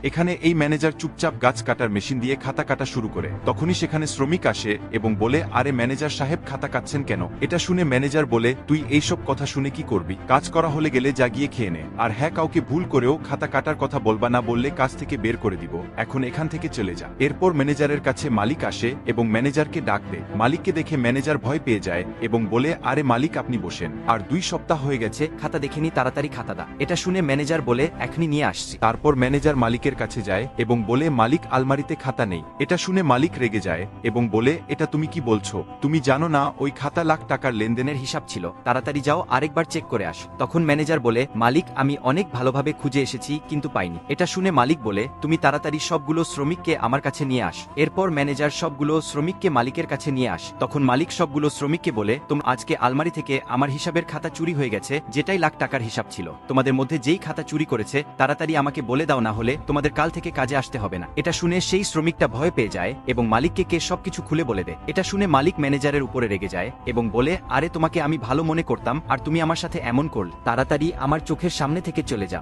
এখানে এই ম্যানেজার চুপচাপ গাছ কাটার মেশিন দিয়ে খাতা কাটা শুরু করে। তখনই সেখানে শ্রমিক আসে এবং বলে, আরে ম্যানেজার সাহেব খাতা কাটছেন কেন? এটা শুনে ম্যানেজার বলে, তুই এইসব কথা শুনে কি করবি? কাজ করা হলে গেলে যা গিয়ে খেয়ে নে। আর হ্যাঁ, কাউকে ভুল করেও খাতা কাটার কথা বলবা না, বললে কাজ থেকে বের করে দিব। এখন এখান থেকে চলে যা। এরপর ম্যানেজারের কাছে মালিক আসে এবং ম্যানেজারকে ডাক দেয়। মালিককে দেখে ম্যানেজার ভয় পেয়ে যায় এবং বলে, আরে মালিক আপনি বসেন, আর 2 সপ্তাহ হয়ে গেছে খাতা দেখেনি, তাড়াতাড়ি খাতা দা। এটা শুনে ম্যানেজার বলে, এখনই নিয়ে আসছি। তারপর ম্যানেজার মালিকের কাছে যায় এবং বলে, মালিক আলমারিতে খাতা নেই। এটা শুনে মালিক রেগে যায় এবং বলে, এটা তুমি কি বলছো? তুমি জানো না ওই খাতা লাখ টাকার লেনদেনের হিসাব ছিল, তাড়াতাড়ি যাও আরেকবার চেক করে আস। তখন ম্যানেজার বলে, মালিক আমি অনেক ভালোভাবে খুঁজে এসেছি কিন্তু পাইনি। এটা শুনে মালিক বলে, তুমি তাড়াতাড়ি সবগুলো শ্রমিককে আমার কাছে নিয়ে আস। এরপর ম্যানেজার সবগুলো শ্রমিককে মালিকের কাছে নিয়ে আস। তখন মালিক সবগুলো শ্রমিককে বলে, তোমরা আজকে আলমারি থেকে আমার হিসাবের খাতা চুরি হয়ে গেছে, যেটাই লাখ টাকার হিসাব ছিল। তোমাদের মধ্যে যেই খাতা চুরি করেছে তাড়াতাড়ি আমাকে বলে দাও, না হলে তোমাদের কাল থেকে কাজে আসতে হবে না। এটা শুনে সেই শ্রমিকটা ভয় পেয়ে যায় এবং মালিককে কে সবকিছু খুলে বলে দেয়। এটা শুনে মালিক ম্যানেজারের উপরে রেগে যায় এবং বলে, আরে তোমাকে আমি ভালো মনে করতাম আর তুমি আমার সাথে এমন করলে, তাড়াতাড়ি আমার চোখের সামনে থেকে চলে যা।